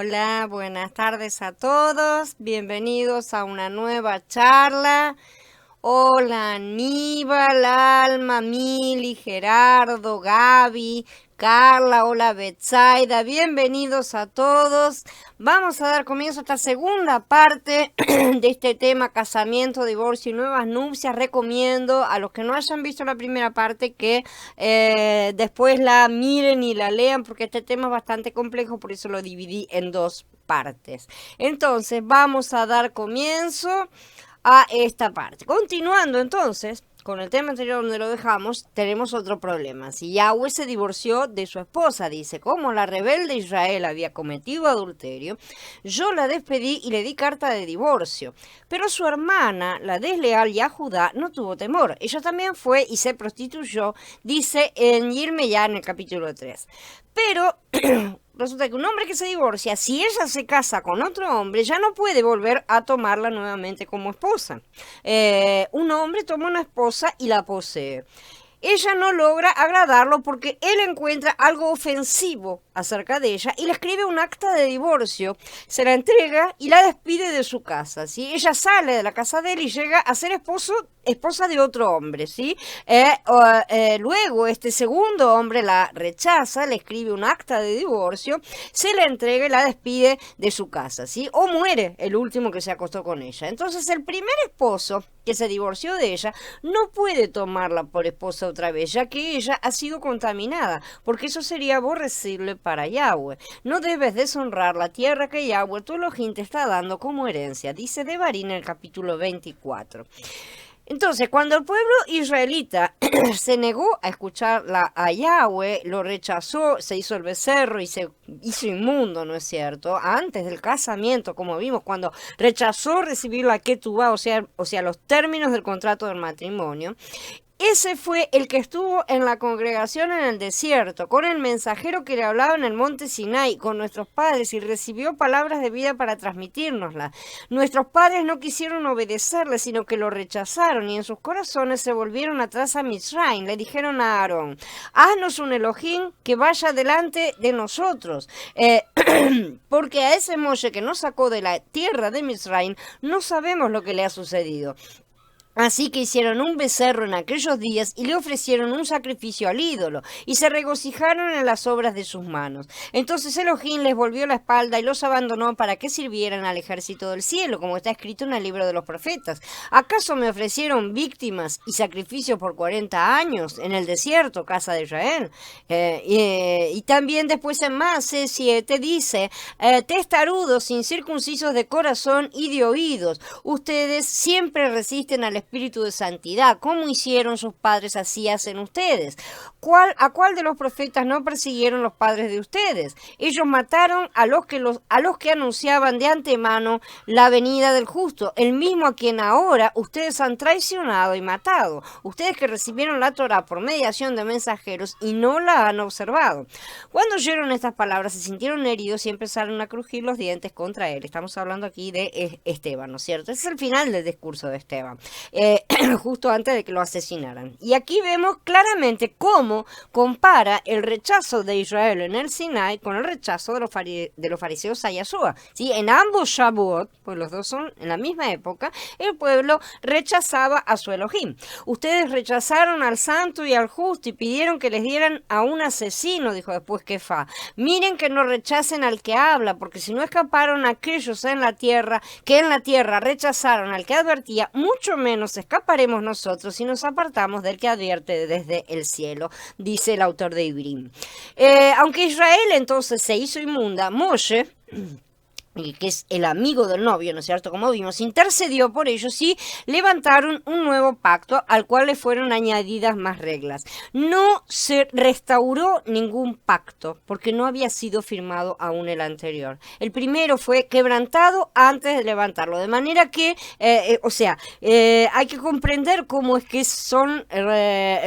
Hola, buenas tardes a todos. Bienvenidos a una nueva charla. Hola Aníbal, Alma, Mili, Gerardo, Gaby, Carla, hola Betsaida, bienvenidos a todos. Vamos a dar comienzo a esta segunda parte de este tema casamiento, divorcio y nuevas nupcias. Recomiendo a los que no hayan visto la primera parte que después la miren y la lean porque este tema es bastante complejo, por eso lo dividí en dos partes. Entonces vamos a dar comienzo a esta parte. Continuando entonces con el tema anterior donde lo dejamos, tenemos otro problema. Si Yahweh se divorció de su esposa, dice, como la rebelde Israel había cometido adulterio, yo la despedí y le di carta de divorcio. Pero su hermana, la desleal Yahudá, no tuvo temor. Ella también fue y se prostituyó, dice en Yirmeyá en el capítulo 3. Pero resulta que un hombre que se divorcia, si ella se casa con otro hombre, ya no puede volver a tomarla nuevamente como esposa. Un hombre toma una esposa y la posee. Ella no logra agradarlo porque él encuentra algo ofensivo acerca de ella y le escribe un acta de divorcio, se la entrega y la despide de su casa, ¿sí? Ella sale de la casa de él y llega a ser esposa de otro hombre, ¿sí? Luego este segundo hombre la rechaza, le escribe un acta de divorcio, se la entrega y la despide de su casa, ¿sí? O muere el último que se acostó con ella. Entonces el primer esposo que se divorció de ella no puede tomarla por esposa otra vez, ya que ella ha sido contaminada, porque eso sería aborrecible para Yahweh. No debes deshonrar la tierra que Yahweh tu Elohim te está dando como herencia, dice Devarim en el capítulo 24. Entonces, cuando el pueblo israelita se negó a escuchar a Yahweh, lo rechazó, se hizo el becerro y se hizo inmundo, ¿no es cierto? Antes del casamiento, como vimos, cuando rechazó recibir la ketubá, o sea, los términos del contrato del matrimonio. Ese fue el que estuvo en la congregación en el desierto, con el mensajero que le hablaba en el monte Sinai, con nuestros padres, y recibió palabras de vida para transmitírnoslas. Nuestros padres no quisieron obedecerle, sino que lo rechazaron, y en sus corazones se volvieron atrás a Mizraim. Le dijeron a Aarón, haznos un Elohim que vaya delante de nosotros, porque a ese Moshe que nos sacó de la tierra de Mizraim, no sabemos lo que le ha sucedido. Así que hicieron un becerro en aquellos días y le ofrecieron un sacrificio al ídolo, y se regocijaron en las obras de sus manos. Entonces Elohim les volvió la espalda y los abandonó para que sirvieran al ejército del cielo, como está escrito en el libro de los profetas. ¿Acaso me ofrecieron víctimas y sacrificios por 40 años en el desierto, casa de Israel? Y también después en Mase 7 dice, testarudos, incircuncisos de corazón y de oídos, ustedes siempre resisten al espíritu de santidad. ¿Cómo hicieron sus padres, así hacen ustedes? ¿A cuál de los profetas no persiguieron los padres de ustedes? Ellos mataron a los que anunciaban de antemano la venida del justo, el mismo a quien ahora ustedes han traicionado y matado. Ustedes que recibieron la Torá por mediación de mensajeros y no la han observado. Cuando oyeron estas palabras se sintieron heridos y empezaron a crujir los dientes contra él. Estamos hablando aquí de Esteban, ¿no es cierto? Ese es el final del discurso de Esteban. Justo antes de que lo asesinaran. Y aquí vemos claramente cómo compara el rechazo de Israel en el Sinai con el rechazo de los fariseos a Yahshua. ¿Sí? En ambos Shavuot, pues los dos son en la misma época, el pueblo rechazaba a su Elohim. Ustedes rechazaron al santo y al justo y pidieron que les dieran a un asesino, dijo después Kefá. Miren que no rechacen al que habla, porque si no escaparon aquellos que en la tierra rechazaron al que advertía, mucho menos escaparemos nosotros si nos apartamos del que advierte desde el cielo, dice el autor de Ibrim. Aunque Israel entonces se hizo inmunda, Moshe, que es el amigo del novio, ¿no es cierto? Como vimos, intercedió por ellos y levantaron un nuevo pacto al cual le fueron añadidas más reglas. No se restauró ningún pacto porque no había sido firmado aún el anterior. El primero fue quebrantado antes de levantarlo, de manera que, hay que comprender cómo es que son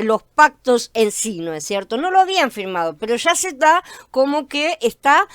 los pactos en sí, ¿no es cierto? No lo habían firmado, pero ya se da como que está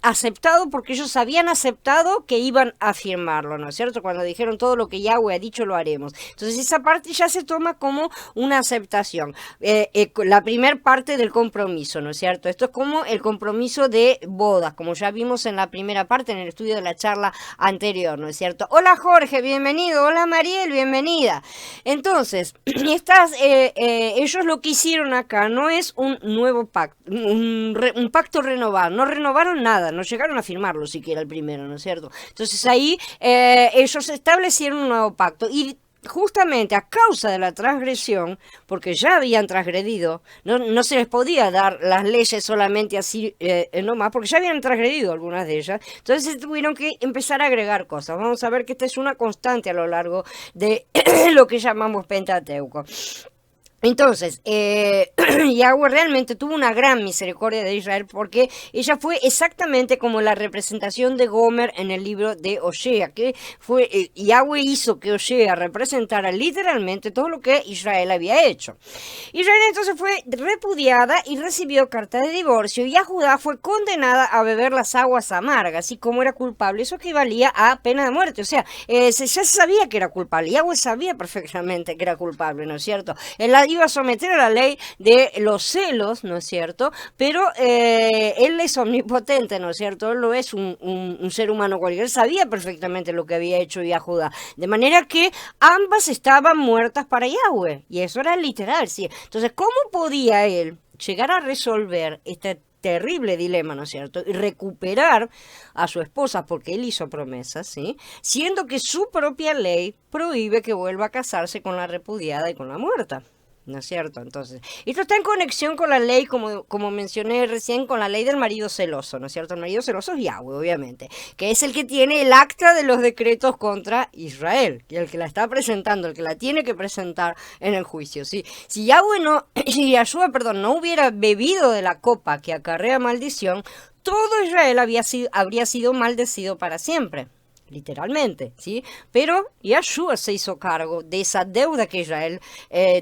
aceptado porque ellos ellos habían aceptado que iban a firmarlo, ¿no es cierto? Cuando dijeron todo lo que Yahweh ha dicho lo haremos. Entonces esa parte ya se toma como una aceptación. La primer parte del compromiso, ¿no es cierto? Esto es como el compromiso de bodas, como ya vimos en la primera parte, en el estudio de la charla anterior, ¿no es cierto? Hola Jorge, bienvenido. Hola Mariel, bienvenida. Entonces, ellos lo que hicieron acá no es un nuevo pacto, un pacto renovado, no renovaron nada, no llegaron a firmarlo siquiera el primero, ¿no es cierto? Entonces ahí ellos establecieron un nuevo pacto y justamente a causa de la transgresión, porque ya habían transgredido, no se les podía dar las leyes solamente así nomás, porque ya habían transgredido algunas de ellas, entonces tuvieron que empezar a agregar cosas. Vamos a ver que esta es una constante a lo largo de lo que llamamos Pentateuco. Entonces, Yahweh realmente tuvo una gran misericordia de Israel porque ella fue exactamente como la representación de Gomer en el libro de Osea, que fue Yahweh hizo que Osea representara literalmente todo lo que Israel había hecho. Israel entonces fue repudiada y recibió carta de divorcio y a Judá fue condenada a beber las aguas amargas y como era culpable, eso equivalía a pena de muerte. O sea, ya se sabía que era culpable, Yahweh sabía perfectamente que era culpable, ¿no es cierto? Él iba a someter a la ley de los celos, ¿no es cierto? Pero él es omnipotente, ¿no es cierto? Él no es un ser humano cualquiera, él sabía perfectamente lo que había hecho Judá. De manera que ambas estaban muertas para Yahweh, y eso era literal, ¿sí? Entonces, ¿cómo podía él llegar a resolver este terrible dilema, ¿no es cierto? Y recuperar a su esposa porque él hizo promesas, ¿sí? Siendo que su propia ley prohíbe que vuelva a casarse con la repudiada y con la muerta. ¿No es cierto? Entonces, esto está en conexión con la ley, como mencioné recién, con la ley del marido celoso, ¿no es cierto? El marido celoso es Yahweh, obviamente, que es el que tiene el acta de los decretos contra Israel, y el que la está presentando, el que la tiene que presentar en el juicio, ¿sí? Si Yahshua, no hubiera bebido de la copa que acarrea maldición, todo Israel habría sido maldecido para siempre. Literalmente, ¿sí? Pero Yahshua se hizo cargo de esa deuda que Israel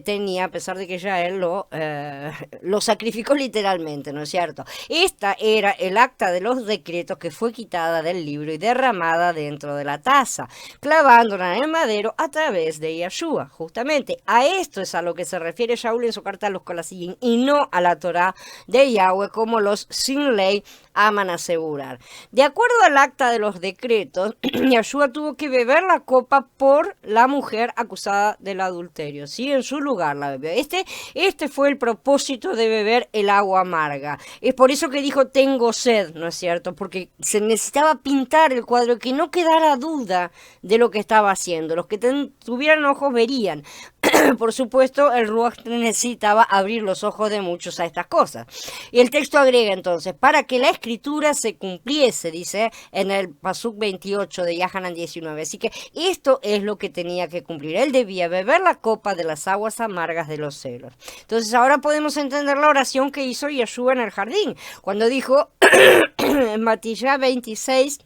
tenía, a pesar de que Israel lo sacrificó literalmente, ¿no es cierto? Esta era el acta de los decretos que fue quitada del libro y derramada dentro de la taza, clavándola en el madero a través de Yahshua. Justamente a esto es a lo que se refiere Shaul en su carta a los Colasín y no a la Torá de Yahweh como los sin ley aman asegurar. De acuerdo al acta de los decretos, Yahshua tuvo que beber la copa por la mujer acusada del adulterio, ¿sí? En su lugar la bebió. Este fue el propósito de beber el agua amarga. Es por eso que dijo, tengo sed, ¿no es cierto? Porque se necesitaba pintar el cuadro, que no quedara duda de lo que estaba haciendo. Los que tuvieran ojos verían. Por supuesto, el Ruach necesitaba abrir los ojos de muchos a estas cosas. Y el texto agrega entonces, para que la escritura se cumpliese, dice en el Pasuk 28 de Yahanan 19. Así que esto es lo que tenía que cumplir. Él debía beber la copa de las aguas amargas de los celos. Entonces ahora podemos entender la oración que hizo Yahshua en el jardín, cuando dijo en Matillá 26,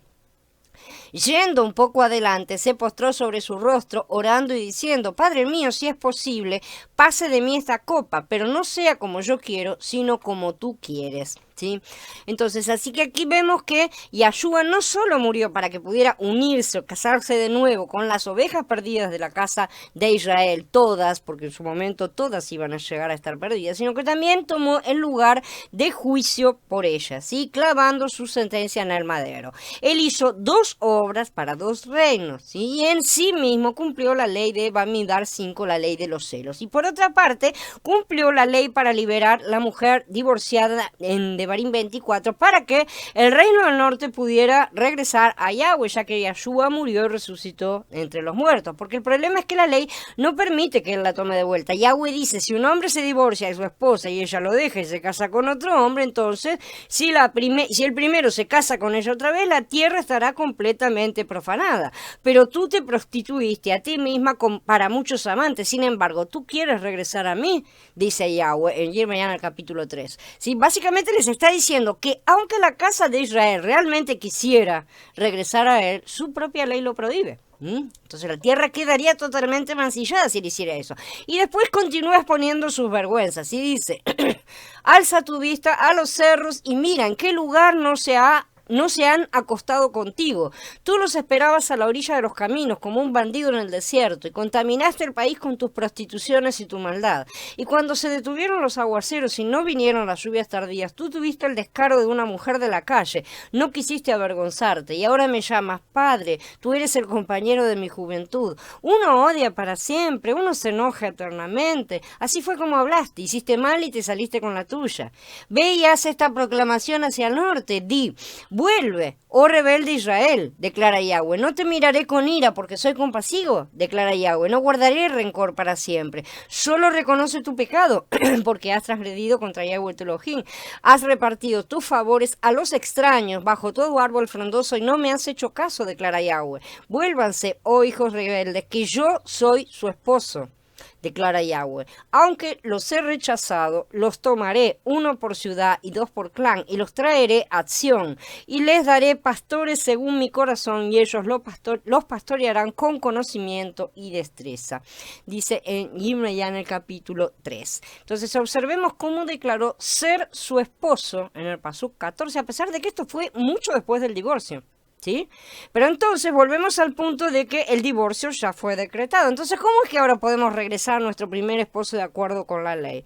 yendo un poco adelante, se postró sobre su rostro, orando y diciendo, Padre mío, si es posible, pase de mí esta copa, pero no sea como yo quiero, sino como tú quieres. ¿Sí? Entonces, así que aquí vemos que Yahshua no solo murió para que pudiera unirse o casarse de nuevo con las ovejas perdidas de la casa de Israel, todas, porque en su momento todas iban a llegar a estar perdidas, sino que también tomó el lugar de juicio por ellas, ¿sí? Clavando su sentencia en el madero. Él hizo dos obras para dos reinos, ¿sí? Y en sí mismo cumplió la ley de Bamidbar 5, la ley de los celos. Y por otra parte, cumplió la ley para liberar la mujer divorciada en Devarim 24 para que el reino del norte pudiera regresar a Yahweh, ya que Yahshua murió y resucitó entre los muertos, porque el problema es que la ley no permite que él la tome de vuelta. Yahweh dice, si un hombre se divorcia de su esposa y ella lo deja y se casa con otro hombre, entonces si el primero se casa con ella otra vez, la tierra estará completamente profanada, pero tú te prostituiste a ti misma para muchos amantes, sin embargo, tú quieres regresar a mí, dice Yahweh en Yirmiyah capítulo 3. ¿Sí? Básicamente les está diciendo que aunque la casa de Israel realmente quisiera regresar a él, su propia ley lo prohíbe. Entonces la tierra quedaría totalmente mancillada si le hiciera eso. Y después continúa exponiendo sus vergüenzas y dice, alza tu vista a los cerros y mira en qué lugar no se ha no se han acostado contigo. Tú los esperabas a la orilla de los caminos como un bandido en el desierto y contaminaste el país con tus prostituciones y tu maldad. Y cuando se detuvieron los aguaceros y no vinieron las lluvias tardías, tú tuviste el descaro de una mujer de la calle, no quisiste avergonzarte y ahora me llamas Padre, tú eres el compañero de mi juventud. Uno odia para siempre, uno se enoja eternamente. Así fue como hablaste, hiciste mal y te saliste con la tuya. Ve y haz esta proclamación hacia el norte, di, vuelve, oh rebelde Israel, declara Yahweh, no te miraré con ira porque soy compasivo, declara Yahweh, no guardaré rencor para siempre, solo reconoce tu pecado porque has transgredido contra Yahweh tu Elohim, has repartido tus favores a los extraños bajo todo árbol frondoso y no me has hecho caso, declara Yahweh. Vuélvanse, oh hijos rebeldes, que yo soy su esposo, declara Yahweh. Aunque los he rechazado, los tomaré, uno por ciudad y dos por clan, y los traeré a Sión, y les daré pastores según mi corazón, y ellos los pastorearán con conocimiento y destreza. Dice en Yirmiyah en el capítulo 3. Entonces observemos cómo declaró ser su esposo en el Pasuk 14, a pesar de que esto fue mucho después del divorcio. ¿Sí? Pero entonces volvemos al punto de que el divorcio ya fue decretado. Entonces, ¿cómo es que ahora podemos regresar a nuestro primer esposo de acuerdo con la ley?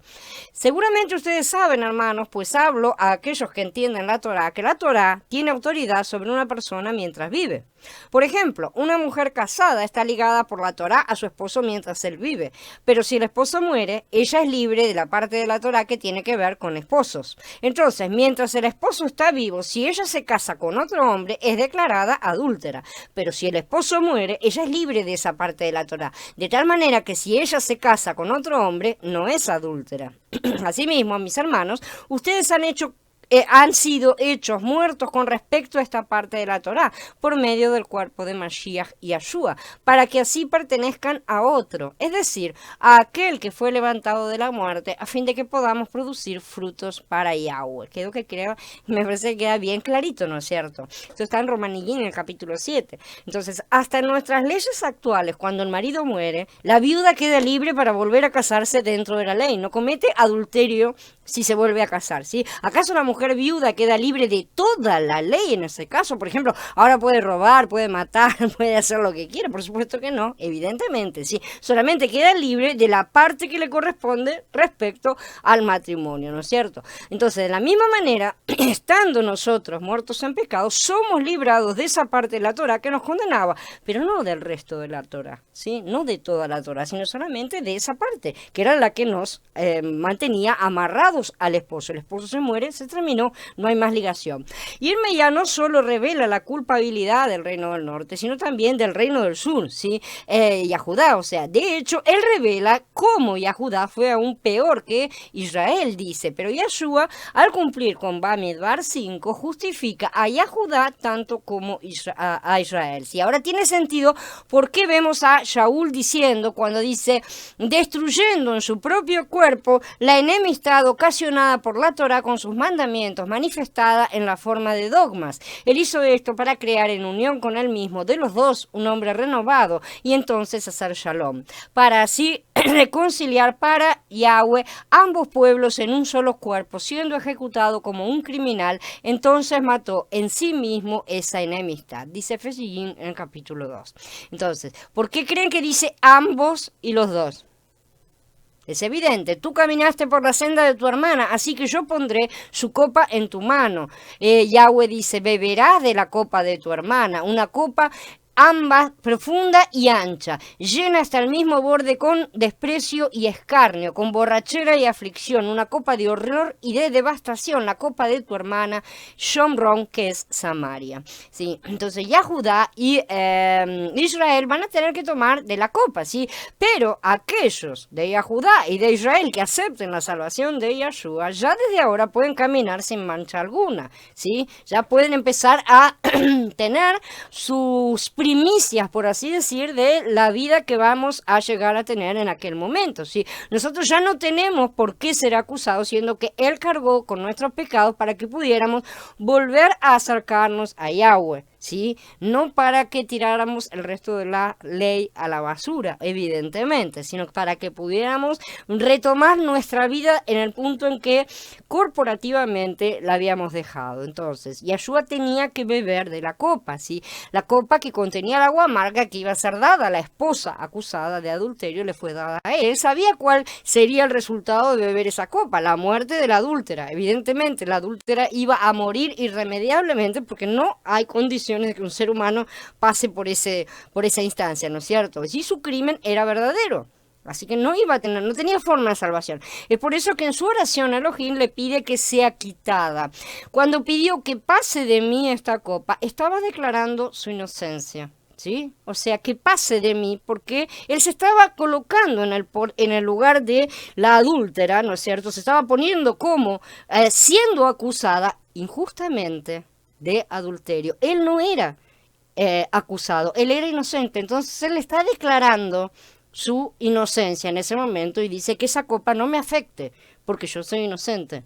Seguramente ustedes saben, hermanos, pues hablo a aquellos que entienden la Torá, que la Torá tiene autoridad sobre una persona mientras vive. Por ejemplo, una mujer casada está ligada por la Torá a su esposo mientras él vive, pero si el esposo muere, ella es libre de la parte de la Torá que tiene que ver con esposos. Entonces, mientras el esposo está vivo, si ella se casa con otro hombre, es declarada adúltera, pero si el esposo muere, ella es libre de esa parte de la Torá, de tal manera que si ella se casa con otro hombre, no es adúltera. Asimismo, mis hermanos, ustedes han sido hechos muertos con respecto a esta parte de la Torá por medio del cuerpo de Mashiach y Yahshua, para que así pertenezcan a otro, es decir, a aquel que fue levantado de la muerte, a fin de que podamos producir frutos para Yahweh. Me parece que queda bien clarito, ¿no es cierto? Esto está en Romanillín en el capítulo 7. Entonces, hasta en nuestras leyes actuales, cuando el marido muere, la viuda queda libre para volver a casarse dentro de la ley, no comete adulterio si se vuelve a casar, ¿sí? ¿Acaso la mujer viuda queda libre de toda la ley en ese caso? Por ejemplo, ahora puede robar, puede matar, puede hacer lo que quiera. Por supuesto que no, evidentemente, ¿sí? Solamente queda libre de la parte que le corresponde respecto al matrimonio, ¿no es cierto? Entonces, de la misma manera, estando nosotros muertos en pecado, somos librados de esa parte de la Torá que nos condenaba, pero no del resto de la Torá, ¿sí? No de toda la Torá, sino solamente de esa parte, que era la que nos mantenía amarrados al esposo. El esposo se muere, se terminó, no hay más ligación. Y Yirmiyah no solo revela la culpabilidad del reino del norte, sino también del reino del sur, ¿sí? Yahudá, o sea, de hecho, él revela cómo Yahudá fue aún peor que Israel, dice, pero Yahshua, al cumplir con Bamidbar 5, justifica a Yahudá tanto como a Israel. ¿Sí? Ahora tiene sentido por qué vemos a Shaul diciendo, cuando dice, destruyendo en su propio cuerpo la enemistad ocasionada por la Torá con sus mandamientos, manifestada en la forma de dogmas. Él hizo esto para crear en unión con él mismo de los dos un hombre renovado y entonces hacer shalom, para así reconciliar para Yahweh ambos pueblos en un solo cuerpo, siendo ejecutado como un criminal, entonces mató en sí mismo esa enemistad, dice Fesillín en el capítulo 2. Entonces, ¿por qué creen que dice ambos y los dos? Es evidente, tú caminaste por la senda de tu hermana, así que yo pondré su copa en tu mano. Yahweh dice, beberás de la copa de tu hermana, una copa ambas profunda y ancha, llena hasta el mismo borde con desprecio y escarnio, con borrachera y aflicción, una copa de horror y de devastación, la copa de tu hermana Shomron, que es Samaria. ¿Sí? Entonces ya Judá y Israel van a tener que tomar de la copa, ¿sí? Pero aquellos de Yahudá y de Israel que acepten la salvación de Yahshua, ya desde ahora pueden caminar sin mancha alguna, ¿sí? Ya pueden empezar a tener sus primicias, por así decir, de la vida que vamos a llegar a tener en aquel momento, ¿sí? Nosotros ya no tenemos por qué ser acusados, siendo que Él cargó con nuestros pecados para que pudiéramos volver a acercarnos a Yahweh. ¿sí? No para que tiráramos el resto de la ley a la basura, evidentemente, sino para que pudiéramos retomar nuestra vida en el punto en que corporativamente la habíamos dejado. Entonces, Yahshua tenía que beber de la copa, ¿sí? La copa que contenía el agua amarga que iba a ser dada a la esposa acusada de adulterio, le fue dada a él. Él sabía cuál sería el resultado de beber esa copa, la muerte de la adúltera. Evidentemente, la adúltera iba a morir irremediablemente porque no hay condiciones de que un ser humano pase por esa instancia, ¿no es cierto? Y su crimen era verdadero. Así que no tenía forma de salvación. Es por eso que en su oración Elohim le pide que sea quitada. Cuando pidió que pase de mí esta copa, estaba declarando su inocencia. ¿Sí? O sea, que pase de mí, porque él se estaba colocando en el lugar de la adúltera, ¿no es cierto? Se estaba poniendo como siendo acusada injustamente de adulterio. Él no era acusado, él era inocente. Entonces él está declarando su inocencia en ese momento y dice que esa copa no me afecte, porque yo soy inocente.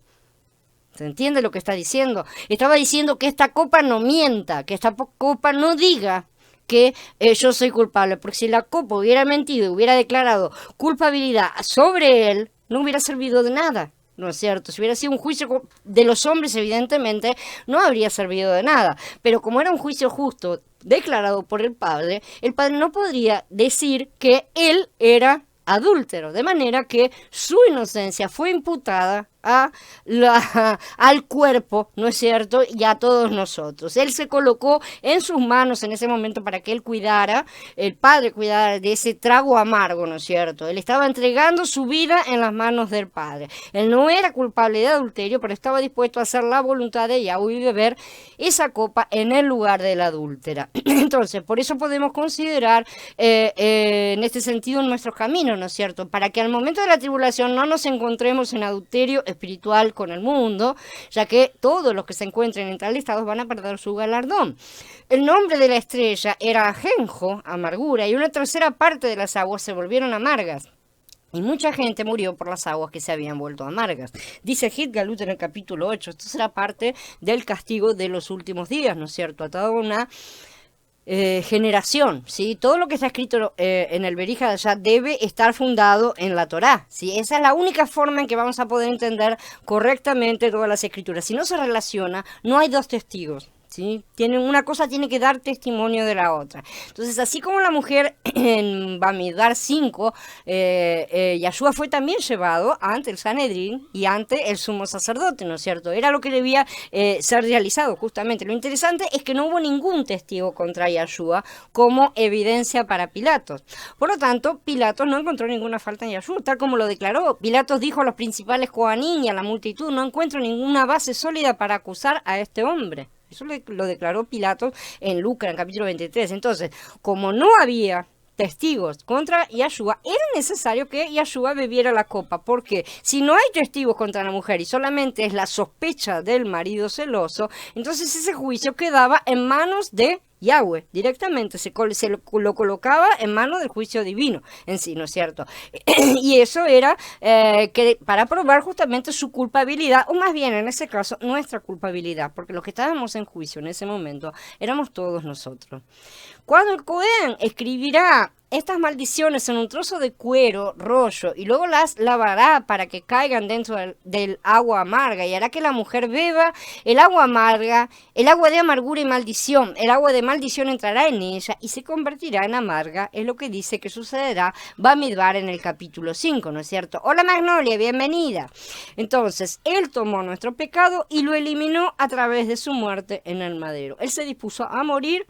¿Se entiende lo que está diciendo? Estaba diciendo que esta copa no mienta, que esta copa no diga que yo soy culpable, porque si la copa hubiera mentido y hubiera declarado culpabilidad sobre él, no hubiera servido de nada, ¿no es cierto? Si hubiera sido un juicio de los hombres, evidentemente, no habría servido de nada, pero como era un juicio justo declarado por el padre no podría decir que él era adúltero, de manera que su inocencia fue imputada al cuerpo, ¿no es cierto? Y a todos nosotros. Él se colocó en sus manos en ese momento para que él cuidara, el padre cuidara de ese trago amargo, ¿no es cierto? Él estaba entregando su vida en las manos del padre. Él no era culpable de adulterio, pero estaba dispuesto a hacer la voluntad de Yahweh y beber esa copa en el lugar de la adúltera. Entonces, por eso podemos considerar en este sentido nuestros caminos, ¿no es cierto? Para que al momento de la tribulación no nos encontremos en adulterio espiritual con el mundo, ya que todos los que se encuentren en tal estado van a perder su galardón. El nombre de la estrella era ajenjo, amargura, y una tercera parte de las aguas se volvieron amargas. Y mucha gente murió por las aguas que se habían vuelto amargas. Dice Hit Galut en el capítulo 8, esto será parte del castigo de los últimos días, ¿no es cierto? A toda una generación, ¿sí? Todo lo que está escrito en el Berija ya debe estar fundado en la Torá, ¿sí? Esa es la única forma en que vamos a poder entender correctamente todas las escrituras. Si no se relaciona, no hay dos testigos, ¿sí? Una cosa tiene que dar testimonio de la otra. Entonces, así como la mujer en Bamidbar 5, Yahshua fue también llevado ante el Sanedrín y ante el sumo sacerdote, ¿no es cierto? Era lo que debía ser realizado, justamente. Lo interesante es que no hubo ningún testigo contra Yahshua como evidencia para Pilatos. Por lo tanto, Pilatos no encontró ninguna falta en Yahshua, tal como lo declaró. Pilatos dijo a los principales Kohanim y a la multitud: no encuentro ninguna base sólida para acusar a este hombre. Eso lo declaró Pilatos en Lucas, en capítulo 23. Entonces, como no había testigos contra Yahshua, era necesario que Yahshua bebiera la copa, porque si no hay testigos contra la mujer y solamente es la sospecha del marido celoso, entonces ese juicio quedaba en manos de Yahweh, directamente lo colocaba en manos del juicio divino en sí, ¿no es cierto? Y eso era que para probar justamente su culpabilidad, o más bien en ese caso nuestra culpabilidad, porque los que estábamos en juicio en ese momento éramos todos nosotros. Cuando el Cohen escribirá estas maldiciones en un trozo de cuero, rollo, y luego las lavará para que caigan dentro del agua amarga, y hará que la mujer beba el agua amarga, el agua de amargura y maldición. El agua de maldición entrará en ella y se convertirá en amarga, es lo que dice que sucederá Bamidbar en el capítulo 5, ¿no es cierto? Hola Magnolia, bienvenida. Entonces, él tomó nuestro pecado y lo eliminó a través de su muerte en el madero. Él se dispuso a morir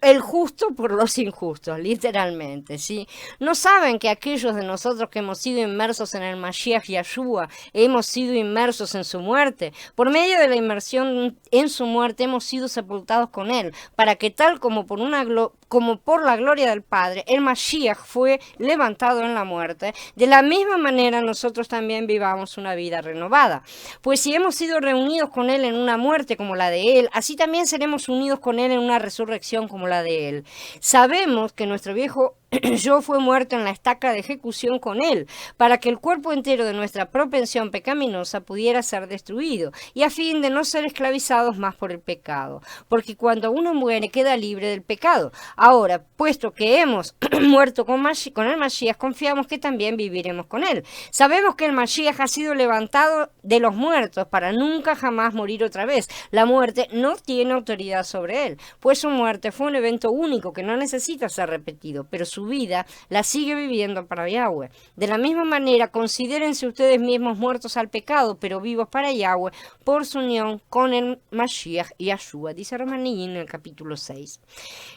el justo por los injustos, literalmente, ¿sí? No saben que aquellos de nosotros que hemos sido inmersos en el Mashiach Yahshua, hemos sido inmersos en su muerte. Por medio de la inmersión en su muerte hemos sido sepultados con él, para que tal como por la gloria del Padre, el Mashiach fue levantado en la muerte, de la misma manera nosotros también vivamos una vida renovada. Pues si hemos sido reunidos con él en una muerte como la de él, así también seremos unidos con él en una resurrección como la de él. Sabemos que nuestro viejo yo fue muerto en la estaca de ejecución con él, para que el cuerpo entero de nuestra propensión pecaminosa pudiera ser destruido, y a fin de no ser esclavizados más por el pecado. Porque cuando uno muere queda libre del pecado. Ahora, puesto que hemos muerto con el Mashiach, confiamos que también viviremos con él. Sabemos que el Mashiach ha sido levantado de los muertos para nunca jamás morir otra vez. La muerte no tiene autoridad sobre él, pues su muerte fue un evento único que no necesita ser repetido, pero su vida la sigue viviendo para Yahweh. De la misma manera, considérense ustedes mismos muertos al pecado, pero vivos para Yahweh por su unión con el Mashiach y Yahshua, dice Romanín en el capítulo 6.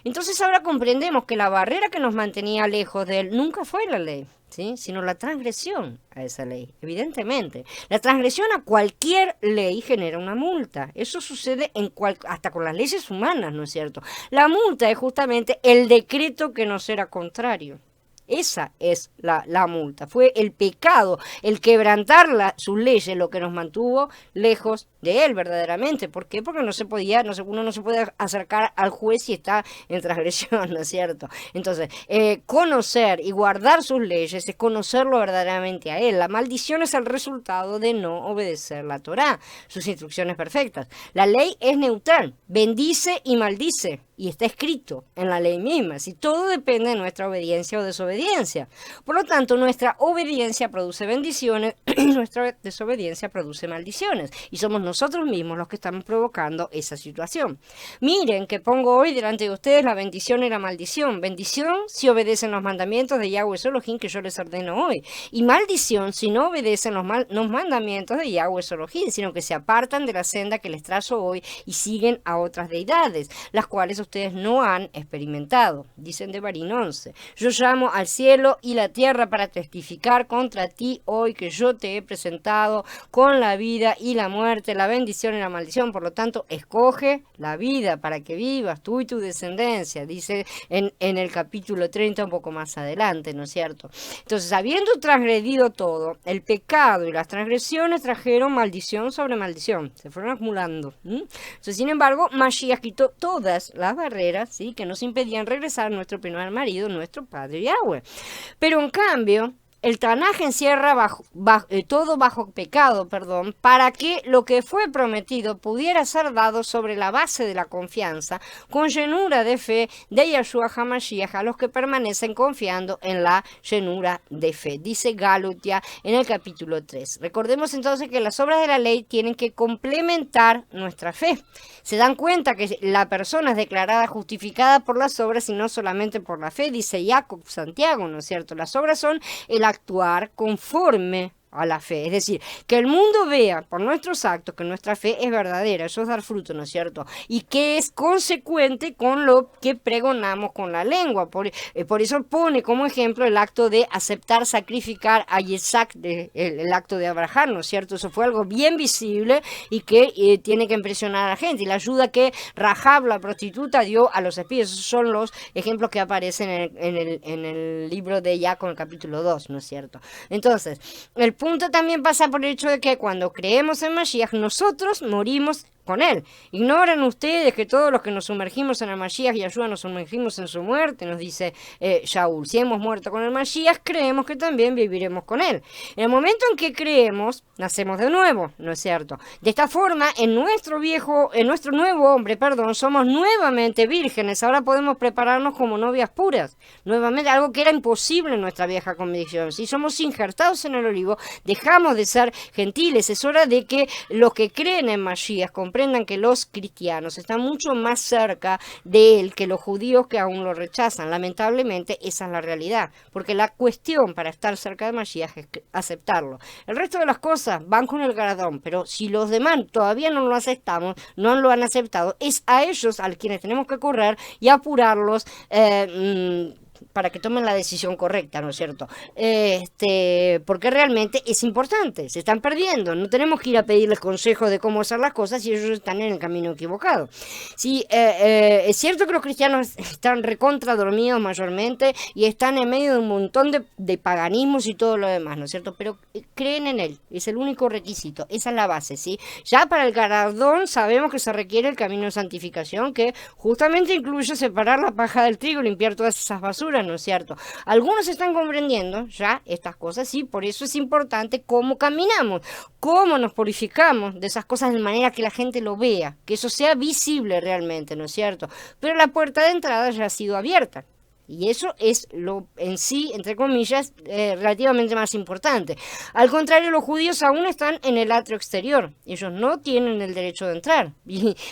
Entonces ahora comprendemos que la barrera que nos mantenía lejos de él nunca fue la ley, ¿sí?, sino la transgresión a esa ley. Evidentemente, la transgresión a cualquier ley genera una multa. Eso sucede hasta con las leyes humanas, ¿no es cierto? La multa es justamente el decreto que nos era contrario. Esa es la multa. Fue el pecado, el quebrantar sus leyes, lo que nos mantuvo lejos de él verdaderamente. ¿Por qué? Porque uno no se puede acercar al juez si está en transgresión, ¿no es cierto? Entonces, conocer y guardar sus leyes es conocerlo verdaderamente a él. La maldición es el resultado de no obedecer la Torá, sus instrucciones perfectas. La ley es neutral, bendice y maldice. Y está escrito en la ley misma, si todo depende de nuestra obediencia o desobediencia. Por lo tanto, nuestra obediencia produce bendiciones y nuestra desobediencia produce maldiciones. Y somos nosotros mismos los que estamos provocando esa situación. Miren que pongo hoy delante de ustedes la bendición y la maldición. Bendición si obedecen los mandamientos de Yahweh Elohim que yo les ordeno hoy. Y maldición si no obedecen los mandamientos de Yahweh Elohim, sino que se apartan de la senda que les trazo hoy y siguen a otras deidades, las cuales ustedes no han experimentado. Dicen Devarim 11. Yo llamo al cielo y la tierra para testificar contra ti hoy que yo te he presentado con la vida y la muerte, la bendición y la maldición. Por lo tanto, escoge la vida para que vivas tú y tu descendencia, dice en el capítulo 30 un poco más adelante, ¿no es cierto? Entonces, habiendo transgredido todo, el pecado y las transgresiones trajeron maldición sobre maldición, se fueron acumulando. Entonces, sin embargo, Mashiach quitó todas las barreras, ¿sí?, que nos impedían regresar a nuestro primer marido, nuestro Padre Yahweh. Pero en cambio, el Tanaj encierra todo bajo pecado, para que lo que fue prometido pudiera ser dado sobre la base de la confianza, con llenura de fe de Yahshua HaMashiach a los que permanecen confiando en la llenura de fe. Dice Galutia en el capítulo 3. Recordemos entonces que las obras de la ley tienen que complementar nuestra fe. Se dan cuenta que la persona es declarada justificada por las obras y no solamente por la fe, dice Jacob Santiago, ¿no es cierto? Las obras son el actuar conforme a la fe, es decir, que el mundo vea por nuestros actos que nuestra fe es verdadera, eso es dar fruto, ¿no es cierto? Y que es consecuente con lo que pregonamos con la lengua. Por eso pone como ejemplo el acto de aceptar sacrificar a Isaac, el acto de Abraham, ¿no es cierto? Eso fue algo bien visible y que tiene que impresionar a la gente. Y la ayuda que Rahab, la prostituta, dio a los espías, esos son los ejemplos que aparecen en el libro de Jacob, en el capítulo 2, ¿no es cierto? Entonces, el punto también pasa por el hecho de que cuando creemos en Mashiach, nosotros morimos con él. Ignoran ustedes que todos los que nos sumergimos en el Mashiach y Yahshua nos sumergimos en su muerte, nos dice Shaul. Si hemos muerto con el Mashiach, creemos que también viviremos con él. En el momento en que creemos, nacemos de nuevo, ¿no es cierto? De esta forma, en nuestro nuevo hombre, somos nuevamente vírgenes. Ahora podemos prepararnos como novias puras. Nuevamente, algo que era imposible en nuestra vieja condición. Si somos injertados en el olivo, dejamos de ser gentiles. Es hora de que los que creen en Mashiach comprendan que los cristianos están mucho más cerca de él que los judíos que aún lo rechazan. Lamentablemente, esa es la realidad, porque la cuestión para estar cerca de Mashiach es aceptarlo. El resto de las cosas van con el galardón, pero si los demás todavía no lo aceptamos, no lo han aceptado, es a ellos a quienes tenemos que correr y apurarlos para que tomen la decisión correcta, ¿no es cierto? Porque realmente es importante, se están perdiendo, no tenemos que ir a pedirles consejos de cómo hacer las cosas si ellos están en el camino equivocado. Sí, es cierto que los cristianos están recontra dormidos mayormente y están en medio de un montón de paganismos y todo lo demás, ¿no es cierto? Pero creen en él, es el único requisito, esa es la base, ¿sí? Ya para el galardón sabemos que se requiere el camino de santificación, que justamente incluye separar la paja del trigo, limpiar todas esas basuras escritura, ¿no es cierto? Algunos están comprendiendo ya estas cosas y por eso es importante cómo caminamos, cómo nos purificamos de esas cosas de manera que la gente lo vea, que eso sea visible realmente, ¿no es cierto? Pero la puerta de entrada ya ha sido abierta. Y eso es lo en sí, entre comillas, relativamente más importante. Al contrario, los judíos aún están en el atrio exterior. Ellos no tienen el derecho de entrar.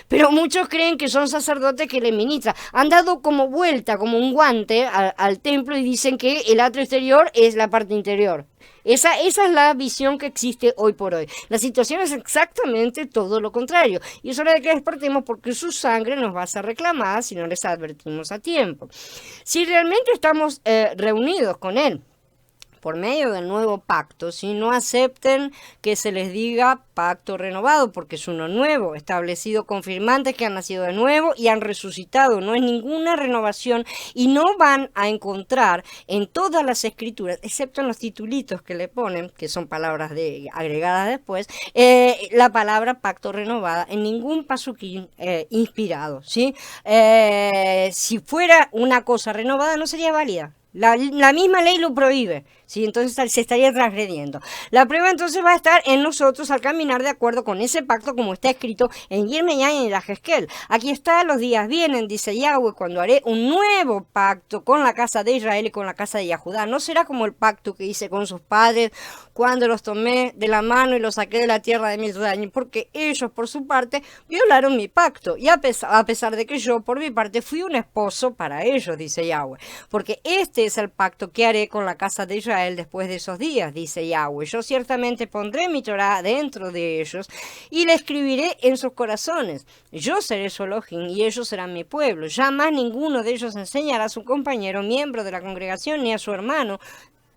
Pero muchos creen que son sacerdotes que le ministran. Han dado como vuelta, como un guante al templo y dicen que el atrio exterior es la parte interior. Esa es la visión que existe hoy por hoy. La situación es exactamente todo lo contrario. Y es hora de que despertemos porque su sangre nos va a ser reclamada si no les advertimos a tiempo. Si realmente estamos reunidos con Él por medio del nuevo pacto, si no acepten que se les diga pacto renovado, porque es uno nuevo, establecido con firmantes que han nacido de nuevo y han resucitado, no es ninguna renovación y no van a encontrar en todas las escrituras, excepto en los titulitos que le ponen, que son palabras agregadas después, la palabra pacto renovada en ningún pasuquín inspirado, ¿sí? Si fuera una cosa renovada no sería válida. La misma ley lo prohíbe, ¿sí? Entonces se estaría transgrediendo. La prueba entonces va a estar en nosotros al caminar de acuerdo con ese pacto como está escrito en Yirmeyá y en la Jesquel. Aquí está, los días vienen, dice Yahweh, cuando haré un nuevo pacto con la casa de Israel y con la casa de Yahudá. No será como el pacto que hice con sus padres cuando los tomé de la mano y los saqué de la tierra de Misraim, porque ellos por su parte violaron mi pacto. Y a pesar de que yo por mi parte fui un esposo para ellos, dice Yahweh, porque este es el pacto que haré con la casa de Israel después de esos días, dice Yahweh. Yo ciertamente pondré mi Torá dentro de ellos y la escribiré en sus corazones. Yo seré su Elohim y ellos serán mi pueblo. Jamás ninguno de ellos enseñará a su compañero, miembro de la congregación, ni a su hermano,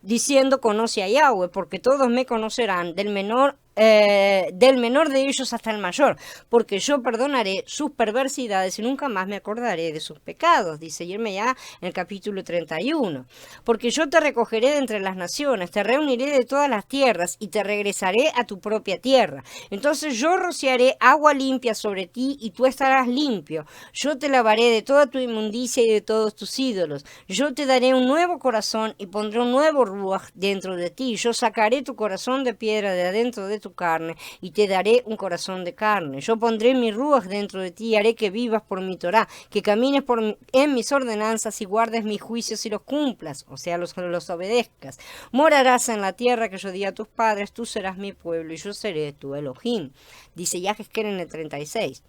diciendo conoce a Yahweh, porque todos me conocerán, del menor de ellos hasta el mayor, porque yo perdonaré sus perversidades y nunca más me acordaré de sus pecados, dice Yirmeyá en el capítulo 31. Porque yo te recogeré de entre las naciones, te reuniré de todas las tierras y te regresaré a tu propia tierra. Entonces yo rociaré agua limpia sobre ti y tú estarás limpio. Yo te lavaré de toda tu inmundicia y de todos tus ídolos. Yo te daré un nuevo corazón y pondré un nuevo ruaj dentro de ti. Yo sacaré tu corazón de piedra de adentro de tu carne y te daré un corazón de carne. Yo pondré mi ruaj dentro de ti y haré que vivas por mi Torá, que camines en mis ordenanzas y guardes mis juicios y los cumplas, o sea, los obedezcas. Morarás en la tierra que yo di a tus padres, tú serás mi pueblo y yo seré tu Elohim, dice Yahezkel en el 36.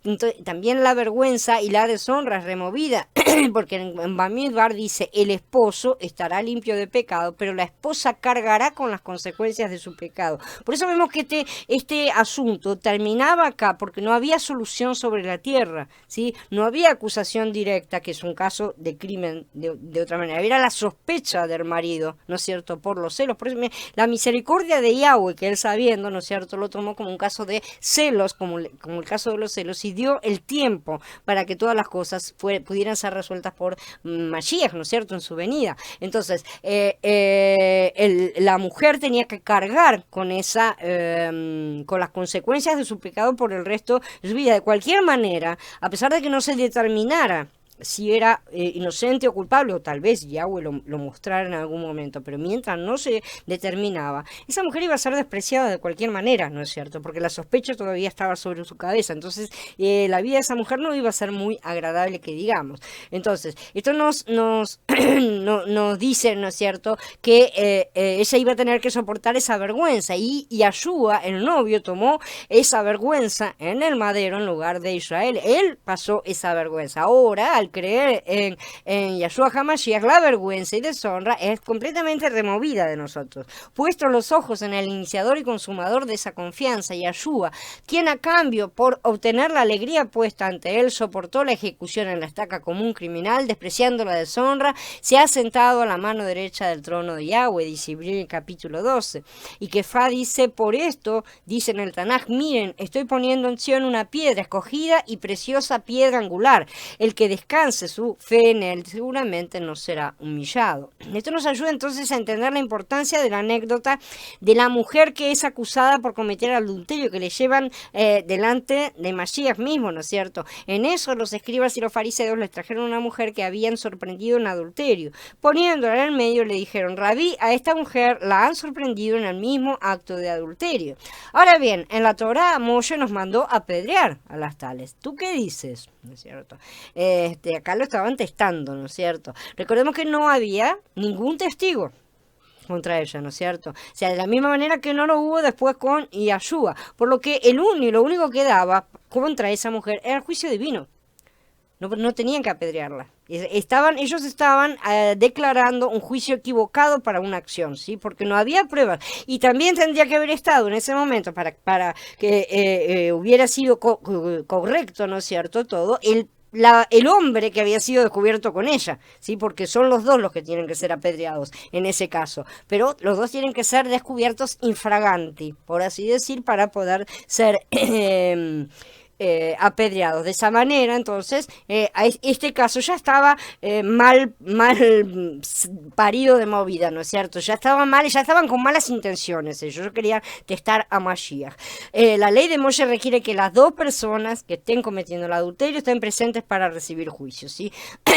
Entonces, también la vergüenza y la deshonra es removida, porque en Bamidbar dice, el esposo estará limpio de pecado, pero la esposa cargará con las consecuencias de su pecado. Por eso vemos que este asunto terminaba acá, porque no había solución sobre la tierra, ¿sí? No había acusación directa, que es un caso de crimen de otra manera. Era la sospecha del marido, ¿no es cierto?, por los celos. Por eso la misericordia de Yahweh, que él sabiendo, ¿no es cierto?, lo tomó como un caso de celos, como el caso de los celos, y dio el tiempo para que todas las cosas pudieran ser resueltas por Mashiach, ¿no es cierto?, en su venida. Entonces, la mujer tenía que cargar con con las consecuencias de su pecado por el resto de su vida. De cualquier manera, a pesar de que no se determinara si era inocente o culpable, o tal vez Yahweh lo mostrara en algún momento, pero mientras no se determinaba, esa mujer iba a ser despreciada de cualquier manera, ¿no es cierto? Porque la sospecha todavía estaba sobre su cabeza. Entonces la vida de esa mujer no iba a ser muy agradable, que digamos. Entonces esto nos dice, ¿no es cierto?, que ella iba a tener que soportar esa vergüenza, y Yahshua, el novio, tomó esa vergüenza en el madero en lugar de Israel. Él pasó esa vergüenza. Ahora, al creer en Yahshua HaMashiach, la vergüenza y deshonra es completamente removida de nosotros. Puestos los ojos en el iniciador y consumador de esa confianza, Yahshua, quien a cambio por obtener la alegría puesta ante él soportó la ejecución en la estaca como un criminal, despreciando la deshonra, se ha sentado a la mano derecha del trono de Yahweh, dice Ibril en el capítulo 12. Y Kefá dice, por esto, dice en el Tanaj, miren, estoy poniendo en Sion una piedra escogida y preciosa piedra angular, el que descansa descanse su fe en él, seguramente no será humillado. Esto nos ayuda entonces a entender la importancia de la anécdota de la mujer que es acusada por cometer adulterio, que le llevan delante de Mashiach mismo, ¿no es cierto? En eso los escribas y los fariseos les trajeron una mujer que habían sorprendido en adulterio. Poniéndola en el medio le dijeron: Rabí, a esta mujer la han sorprendido en el mismo acto de adulterio. Ahora bien, en la Torá Moshe nos mandó apedrear a las tales. ¿Tú qué dices? ¿No es cierto? Acá lo estaban testando, ¿no es cierto? Recordemos que no había ningún testigo contra ella, ¿no es cierto? O sea, de la misma manera que no lo hubo después con Yahshua, por lo que lo único que daba contra esa mujer era el juicio divino. No tenían que apedrearla. Ellos estaban declarando un juicio equivocado para una acción, ¿sí? Porque no había pruebas. Y también tendría que haber estado en ese momento para que hubiera sido correcto, ¿no es cierto? Todo el hombre que había sido descubierto con ella, ¿sí? Porque son los dos los que tienen que ser apedreados en ese caso. Pero los dos tienen que ser descubiertos infraganti, por así decir, para poder ser apedreados. De esa manera, entonces, este caso ya estaba mal parido de movida, ¿no es cierto? Ya estaba mal, ya estaban con malas intenciones. Ellos querían testar a Mashiach. La ley de Moshe requiere que las dos personas que estén cometiendo el adulterio estén presentes para recibir juicio, ¿sí?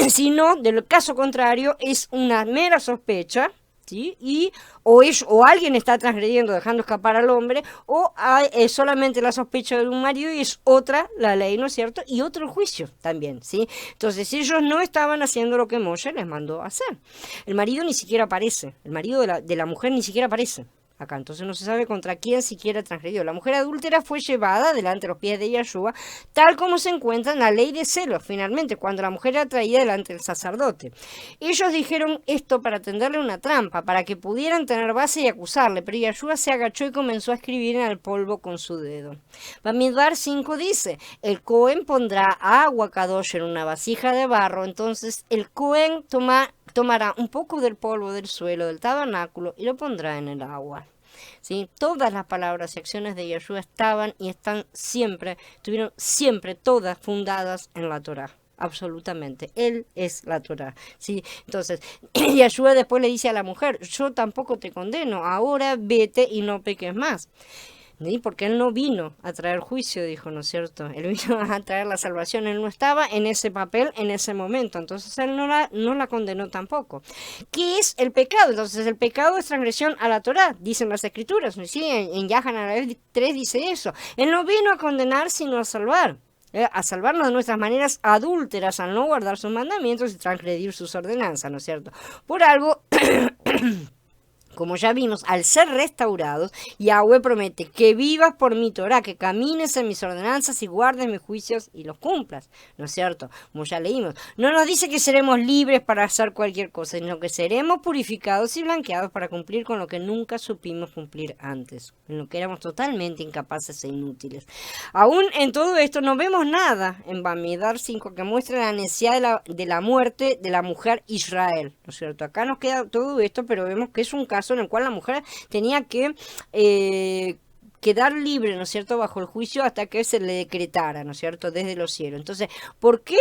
Si no, del caso contrario, es una mera sospecha, ¿sí? O alguien está transgrediendo, dejando escapar al hombre, o hay solamente la sospecha de un marido y es otra la ley, ¿no es cierto? Y otro el juicio también, ¿sí? Entonces ellos no estaban haciendo lo que Moshe les mandó hacer. El marido ni siquiera aparece, el marido de la mujer ni siquiera aparece acá, entonces no se sabe contra quién siquiera transgredió. La mujer adúltera fue llevada delante de los pies de Yahshua, tal como se encuentra en la ley de celos, finalmente, cuando la mujer era traída delante del sacerdote. Ellos dijeron esto para tenderle una trampa, para que pudieran tener base y acusarle, pero Yahshua se agachó y comenzó a escribir en el polvo con su dedo. Bamidbar 5 dice: el Cohen pondrá agua kadosh en una vasija de barro, entonces el Cohen tomará un poco del polvo del suelo del tabernáculo y lo pondrá en el agua. ¿Sí? Todas las palabras y acciones de Yahshua estaban y estuvieron siempre todas fundadas en la Torá. Absolutamente, él es la Torá, ¿sí? Entonces, Yahshua después le dice a la mujer: yo tampoco te condeno, ahora vete y no peques más. ¿Sí? Porque él no vino a traer juicio, dijo, ¿no es cierto? Él vino a traer la salvación, él no estaba en ese papel en ese momento, entonces él no la condenó tampoco. ¿Qué es el pecado? Entonces el pecado es transgresión a la Torá, dicen las escrituras, ¿sí? En Yahanan 3 dice eso. Él no vino a condenar sino a salvar. A salvarnos de nuestras maneras adúlteras al no guardar sus mandamientos y transgredir sus ordenanzas, ¿no es cierto? Por algo... Como ya vimos, al ser restaurados, Yahweh promete que vivas por mi Torah, que camines en mis ordenanzas y guardes mis juicios y los cumplas, ¿no es cierto? Como ya leímos. No nos dice que seremos libres para hacer cualquier cosa, sino que seremos purificados y blanqueados para cumplir con lo que nunca supimos cumplir antes, en lo que éramos totalmente incapaces e inútiles. Aún en todo esto no vemos nada en Bamidbar 5 que muestre la necesidad de la muerte de la mujer Israel, ¿no es cierto? Acá nos queda todo esto, pero vemos que es un caso en el cual la mujer tenía que quedar libre, ¿no es cierto?, bajo el juicio hasta que se le decretara, ¿no es cierto?, desde los cielos. Entonces, ¿por qué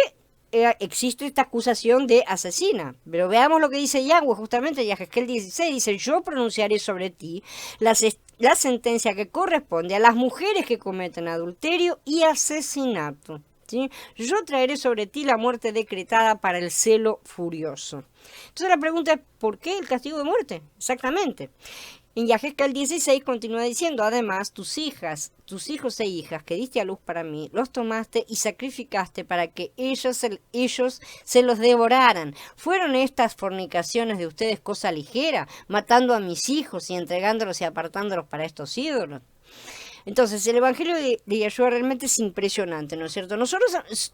existe esta acusación de asesina? Pero veamos lo que dice Yahweh, justamente, Yahezkel 16, dice: yo pronunciaré sobre ti la sentencia que corresponde a las mujeres que cometen adulterio y asesinato. ¿Sí? Yo traeré sobre ti la muerte decretada para el celo furioso. Entonces la pregunta es: ¿por qué el castigo de muerte? Exactamente. En Yahezkel 16 continúa diciendo: además, tus hijos e hijas que diste a luz para mí, los tomaste y sacrificaste para que ellos se los devoraran. ¿Fueron estas fornicaciones de ustedes cosa ligera, matando a mis hijos y entregándolos y apartándolos para estos ídolos? Entonces, el Evangelio de Yahshua realmente es impresionante, ¿no es cierto? No solo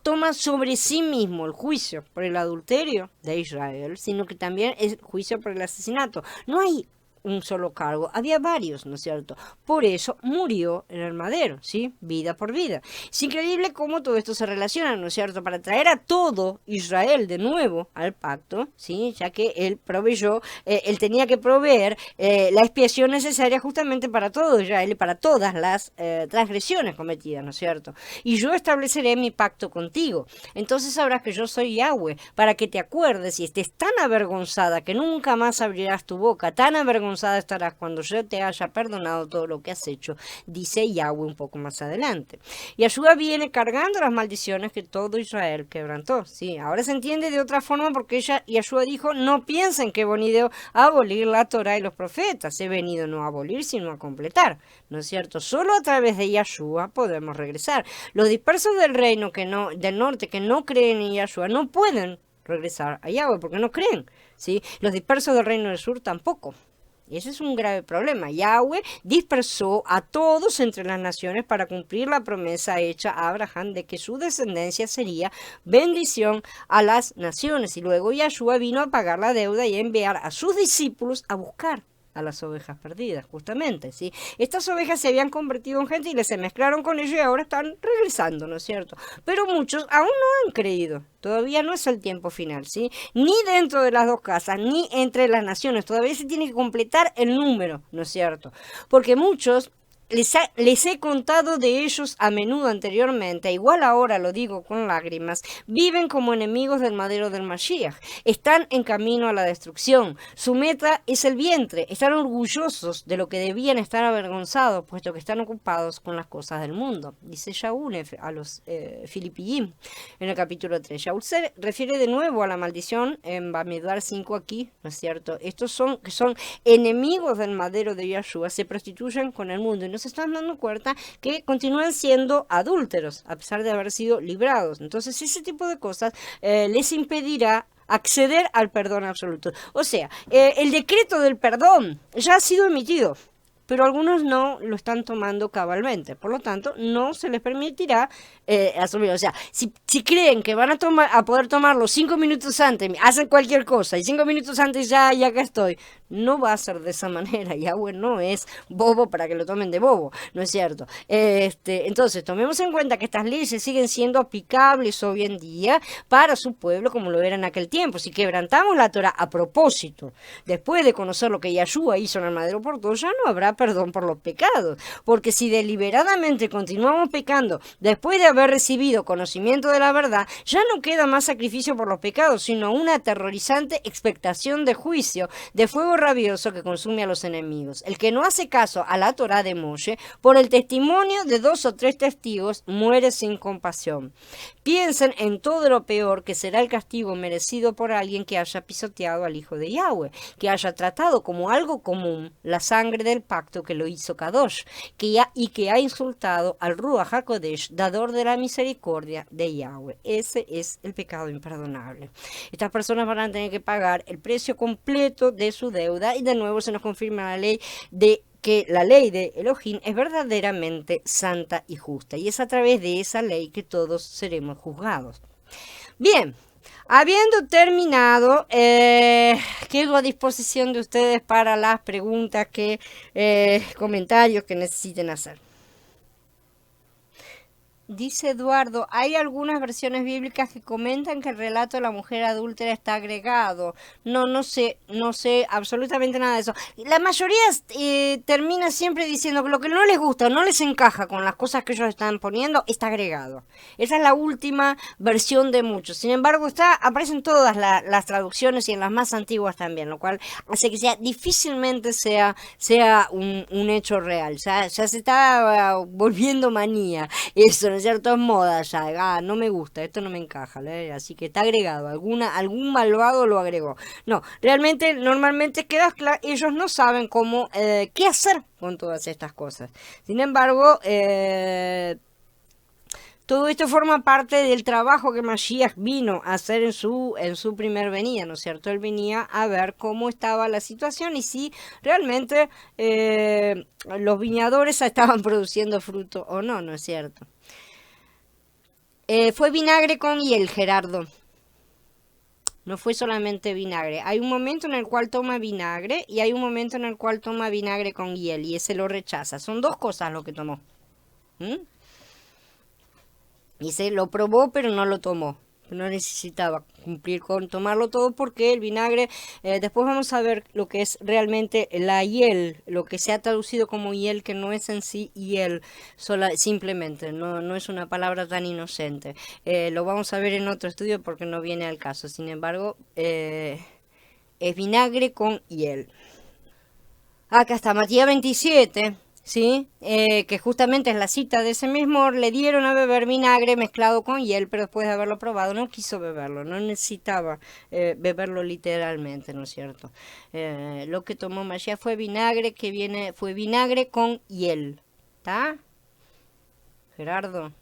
toma sobre sí mismo el juicio por el adulterio de Israel, sino que también es juicio por el asesinato. No hay un solo cargo, había varios, ¿no es cierto? Por eso murió en el madero, ¿sí? Vida por vida. Es increíble cómo todo esto se relaciona, ¿no es cierto? Para traer a todo Israel de nuevo al pacto, ¿sí? Ya que él proveyó, él tenía que proveer la expiación necesaria justamente para todo Israel y para todas las transgresiones cometidas, ¿no es cierto? Y yo estableceré mi pacto contigo. Entonces sabrás que yo soy Yahweh, para que te acuerdes y estés tan avergonzada que nunca más abrirás tu boca, tan avergonzada estarás cuando yo te haya perdonado todo lo que has hecho, dice Yahweh un poco más adelante. Y Yahshua viene cargando las maldiciones que todo Israel quebrantó. Sí, ahora se entiende de otra forma porque Yahshua dijo, no piensen que he venido a abolir la Torah y los profetas, he venido no a abolir sino a completar, ¿no es cierto? Solo a través de Yahshua podemos regresar. Los dispersos del reino del norte que no creen en Yahshua no pueden regresar a Yahweh porque no creen, ¿sí? Los dispersos del reino del sur tampoco. Y ese es un grave problema. Yahweh dispersó a todos entre las naciones para cumplir la promesa hecha a Abraham de que su descendencia sería bendición a las naciones. Y luego Yahshua vino a pagar la deuda y a enviar a sus discípulos a buscar a las ovejas perdidas, justamente, ¿sí? Estas ovejas se habían convertido en gentiles, se mezclaron con ellos y ahora están regresando, ¿no es cierto? Pero muchos aún no han creído, todavía no es el tiempo final, ¿sí? Ni dentro de las dos casas, ni entre las naciones, todavía se tiene que completar el número, ¿no es cierto? Porque muchos les he contado de ellos a menudo anteriormente, igual ahora lo digo con lágrimas, viven como enemigos del madero del Mashiach, están en camino a la destrucción, su meta es el vientre, están orgullosos de lo que debían estar avergonzados, puesto que están ocupados con las cosas del mundo, dice Shaul a los Filipiyim en el capítulo 3. Shaul se refiere de nuevo a la maldición en Bamidbar 5 aquí, ¿no es cierto? Estos son enemigos del madero de Yahshua, se prostituyen con el mundo y no se están dando cuenta que continúan siendo adúlteros a pesar de haber sido librados. Entonces ese tipo de cosas les impedirá acceder al perdón absoluto. O sea, el decreto del perdón ya ha sido emitido, pero algunos no lo están tomando cabalmente. Por lo tanto, no se les permitirá asumirlo. O sea, si creen que van a poder tomarlo 5 minutos antes, hacen cualquier cosa, y 5 minutos antes ya acá estoy, no va a ser de esa manera. Yahweh no es bobo para que lo tomen de bobo, ¿no es cierto? Entonces, tomemos en cuenta que estas leyes siguen siendo aplicables hoy en día para su pueblo como lo era en aquel tiempo. Si quebrantamos la Torah a propósito, después de conocer lo que Yahshua hizo en el madero por todos, ya no habrá perdón por los pecados, porque si deliberadamente continuamos pecando después de haber recibido conocimiento de la verdad, ya no queda más sacrificio por los pecados, sino una aterrorizante expectación de juicio, de fuego rabioso que consume a los enemigos. El que no hace caso a la Torá de Moshe, por el testimonio de 2 o 3 testigos, muere sin compasión. Piensen en todo lo peor que será el castigo merecido por alguien que haya pisoteado al Hijo de Yahweh, que haya tratado como algo común la sangre del pacto que lo hizo Kadosh, y que ha insultado al Ruach HaKodesh, dador de la misericordia de Yahweh. Ese es el pecado imperdonable. Estas personas van a tener que pagar el precio completo de su deuda, y de nuevo se nos confirma la ley de que la ley de Elohim es verdaderamente santa y justa, y es a través de esa ley que todos seremos juzgados. Bien, habiendo terminado, quedo a disposición de ustedes para las preguntas, comentarios que necesiten hacer. Dice Eduardo, hay algunas versiones bíblicas que comentan que el relato de la mujer adúltera está agregado. No sé absolutamente nada de eso. La mayoría termina siempre diciendo que lo que no les gusta o no les encaja con las cosas que ellos están poniendo está agregado. Esa es la última versión de muchos. Sin embargo, aparecen todas las traducciones y en las más antiguas también, lo cual hace que difícilmente sea un hecho real. Ya se está volviendo manía eso, ¿no es cierto? Es moda ya, no me gusta, esto no me encaja, ¿eh? Así que está agregado, algún malvado lo agregó. No, realmente, normalmente queda claro, ellos no saben qué hacer con todas estas cosas. Sin embargo, todo esto forma parte del trabajo que Mashiach vino a hacer en su primer venida, ¿no es cierto? Él venía a ver cómo estaba la situación y si realmente los viñadores estaban produciendo fruto o no, ¿no es cierto? Fue vinagre con hiel, Gerardo. No fue solamente vinagre. Hay un momento en el cual toma vinagre y hay un momento en el cual toma vinagre con hiel y ese lo rechaza. Son dos cosas lo que tomó. ¿Mm? Y se lo probó pero no lo tomó. No necesitaba cumplir con tomarlo todo porque el vinagre, después vamos a ver lo que es realmente la hiel, lo que se ha traducido como hiel, que no es en sí hiel, simplemente, no es una palabra tan inocente. Lo vamos a ver en otro estudio porque no viene al caso, sin embargo, es vinagre con hiel. Acá está Matías 27, ¿sí? Que justamente es la cita de ese mismo, le dieron a beber vinagre mezclado con hiel, pero después de haberlo probado no quiso beberlo, no necesitaba beberlo literalmente, ¿no es cierto? Lo que tomó Mashiach fue vinagre fue vinagre con hiel, ¿está? Gerardo,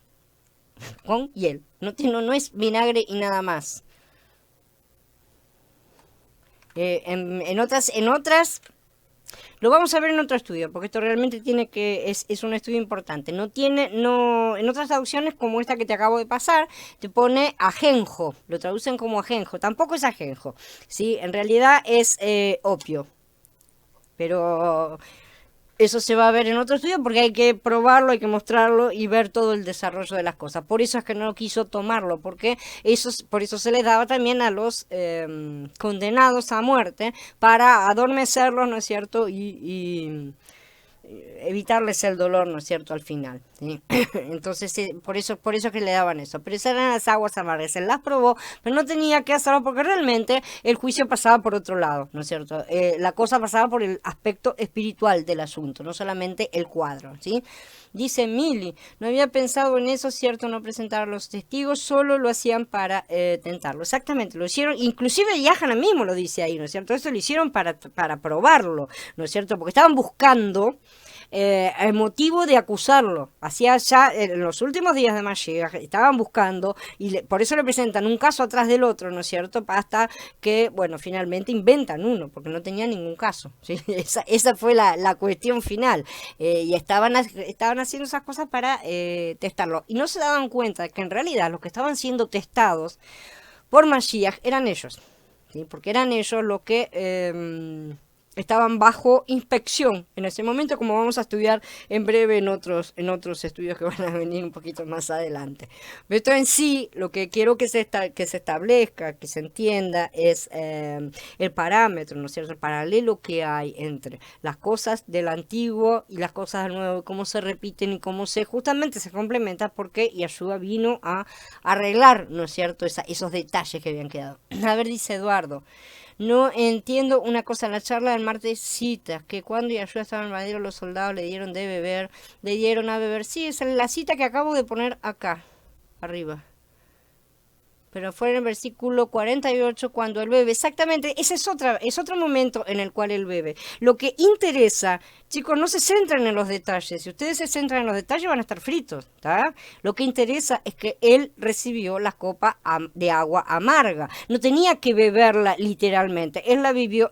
con hiel, no es vinagre y nada más. En otras lo vamos a ver en otro estudio, porque esto realmente es un estudio importante. En otras traducciones, como esta que te acabo de pasar, te pone ajenjo, lo traducen como ajenjo, tampoco es ajenjo, ¿sí? En realidad es opio, pero eso se va a ver en otro estudio porque hay que probarlo, hay que mostrarlo y ver todo el desarrollo de las cosas. Por eso es que no quiso tomarlo, porque por eso se les daba también a los condenados a muerte para adormecerlos, ¿no es cierto? Y evitarles el dolor, ¿no es cierto?, al final, ¿sí? Entonces, por eso es que le daban eso. Pero esas eran las aguas amargas. Él las probó, pero no tenía que hacerlo porque realmente el juicio pasaba por otro lado, ¿no es cierto? La cosa pasaba por el aspecto espiritual del asunto, no solamente el cuadro, ¿sí? Dice Mili, no había pensado en eso, cierto, no presentar a los testigos, solo lo hacían para tentarlo. Exactamente, lo hicieron, inclusive Yahana mismo lo dice ahí, ¿no es cierto? Eso lo hicieron para probarlo, ¿no es cierto? Porque estaban buscando el motivo de acusarlo. Hacía ya en los últimos días de Mashiach, estaban buscando, y por eso le presentan un caso atrás del otro, ¿no es cierto? Hasta que, bueno, finalmente inventan uno, porque no tenía ningún caso, ¿sí? Esa fue la cuestión final. Y estaban haciendo esas cosas para testarlo. Y no se daban cuenta que en realidad los que estaban siendo testados por Mashiach eran ellos, ¿sí? Porque eran ellos los que estaban bajo inspección en ese momento, como vamos a estudiar en breve en otros estudios que van a venir un poquito más adelante. Pero esto en sí, lo que quiero que se establezca, que se entienda, es el parámetro, ¿no es cierto?, el paralelo que hay entre las cosas del antiguo y las cosas del nuevo, cómo se repiten y cómo justamente se complementan, porque Yeshua vino a arreglar, ¿no es cierto?, esos detalles que habían quedado. A ver, dice Eduardo. No entiendo una cosa, en la charla del martes cita que cuando Yahshua estaba en el madero los soldados le dieron le dieron a beber. Sí, es la cita que acabo de poner acá, arriba. Pero fue en el versículo 48 cuando él bebe. Exactamente, ese es otro momento en el cual él bebe. Lo que interesa, chicos, no se centran en los detalles. Si ustedes se centran en los detalles van a estar fritos, ¿tá? Lo que interesa es que él recibió la copa de agua amarga. No tenía que beberla literalmente. Él la bebió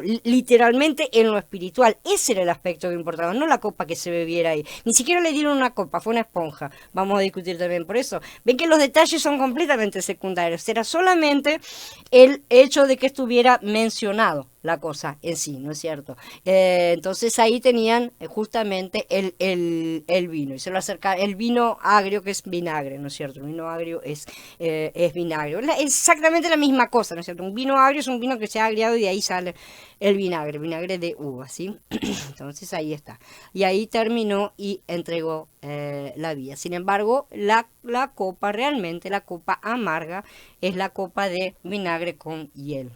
literalmente en lo espiritual. Ese era el aspecto que importaba, no la copa que se bebiera ahí. Ni siquiera le dieron una copa, fue una esponja. Vamos a discutir también por eso. Ven que los detalles son completamente secundarios. Era solamente el hecho de que estuviera mencionado la cosa en sí, ¿no es cierto? Entonces ahí tenían justamente el vino, y se lo acerca el vino agrio, que es vinagre, ¿no es cierto? El vino agrio es vinagre. Es exactamente la misma cosa, ¿no es cierto? Un vino agrio es un vino que se ha agriado y de ahí sale el vinagre de uva, ¿sí? Entonces ahí está. Y ahí terminó y entregó la vida. Sin embargo, la copa, realmente la copa amarga, es la copa de vinagre con hiel.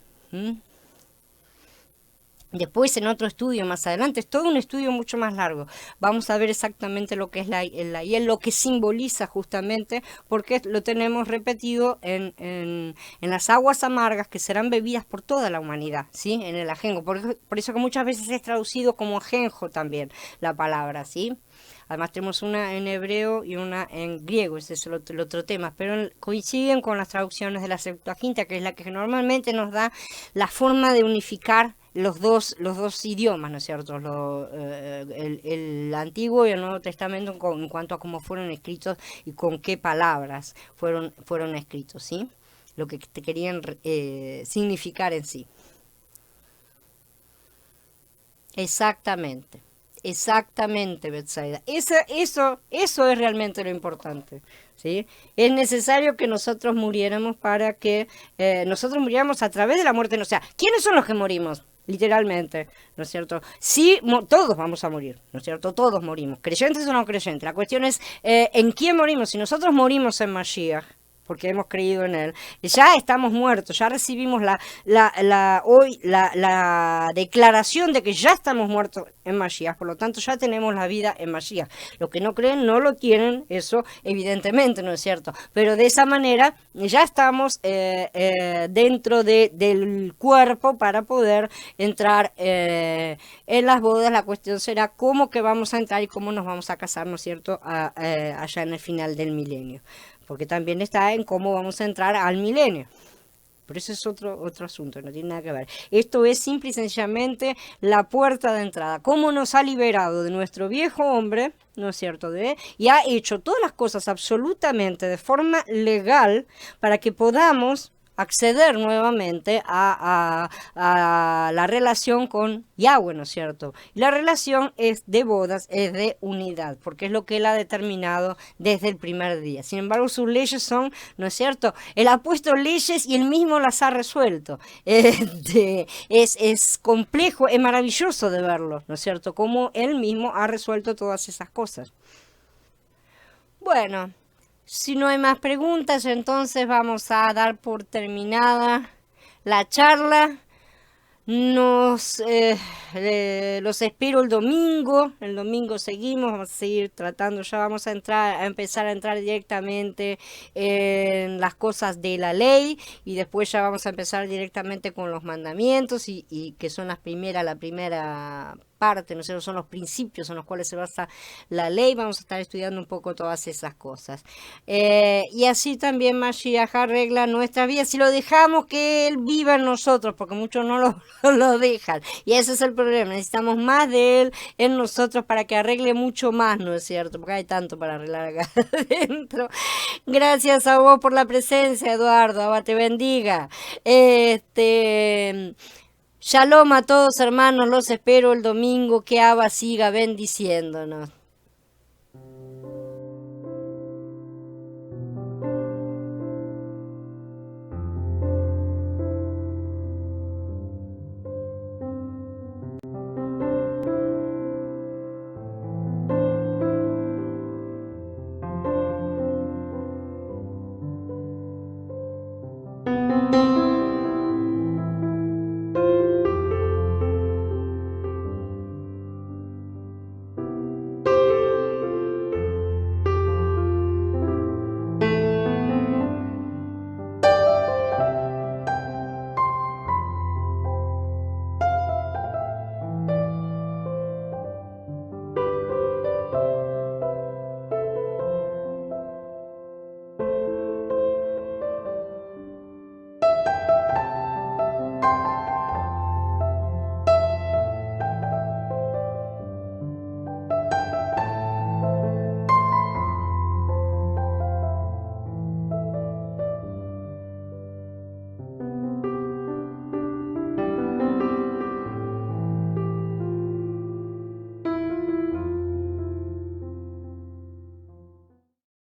Después, en otro estudio más adelante, es todo un estudio mucho más largo, vamos a ver exactamente lo que es la hiel, lo que simboliza justamente, porque lo tenemos repetido en las aguas amargas que serán bebidas por toda la humanidad, ¿sí? En el ajenjo, por eso que muchas veces es traducido como ajenjo también la palabra, ¿sí? Además tenemos una en hebreo y una en griego, ese es el otro tema, pero coinciden con las traducciones de la Septuaginta, que es la que normalmente nos da la forma de unificar los dos idiomas, ¿no es cierto? El Antiguo y el Nuevo Testamento en cuanto a cómo fueron escritos y con qué palabras fueron escritos, ¿sí? lo que te querían significar en sí. Exactamente, exactamente, Betsaida. Eso es realmente lo importante, ¿sí? Es necesario que nosotros muriéramos para que nosotros muriéramos a través de la muerte. O sea, ¿quiénes son los que morimos? Literalmente, ¿no es cierto? Sí, todos vamos a morir, ¿no es cierto? Todos morimos, creyentes o no creyentes. La cuestión es en quién morimos. Si nosotros morimos en Mashiach, porque hemos creído en él, ya estamos muertos, ya recibimos hoy la declaración de que ya estamos muertos en Mashiach, por lo tanto ya tenemos la vida en Mashiach. Los que no creen no lo tienen, eso evidentemente no es cierto, pero de esa manera ya estamos dentro del cuerpo para poder entrar en las bodas. La cuestión será cómo que vamos a entrar y cómo nos vamos a casar, ¿no es cierto?, allá en el final del milenio. Porque también está en cómo vamos a entrar al milenio. Pero eso es otro asunto, no tiene nada que ver. Esto es simple y sencillamente la puerta de entrada. Cómo nos ha liberado de nuestro viejo hombre, ¿no es cierto?, y ha hecho todas las cosas absolutamente de forma legal para que podamos acceder nuevamente a la relación con Yahweh, ¿no es cierto? Y la relación es de bodas, es de unidad, porque es lo que él ha determinado desde el primer día. Sin embargo, sus leyes son, ¿no es cierto? Él ha puesto leyes y él mismo las ha resuelto. Es complejo, es maravilloso de verlo, ¿no es cierto? Cómo él mismo ha resuelto todas esas cosas. Bueno, si no hay más preguntas, entonces vamos a dar por terminada la charla. Los espero el domingo. El domingo seguimos, vamos a seguir tratando. Ya vamos a empezar a entrar directamente en las cosas de la ley, y después ya vamos a empezar directamente con los mandamientos y que son la primera parte, ¿no sé? Son los principios en los cuales se basa la ley. Vamos a estar estudiando un poco todas esas cosas. Y así también Mashiach arregla nuestra vida si lo dejamos que Él viva en nosotros, porque muchos no lo dejan. Y ese es el problema. Necesitamos más de Él en nosotros para que arregle mucho más, ¿no es cierto? Porque hay tanto para arreglar acá adentro. Gracias a vos por la presencia, Eduardo. Abba te bendiga. Shalom a todos, hermanos, los espero el domingo, que Abba siga bendiciéndonos.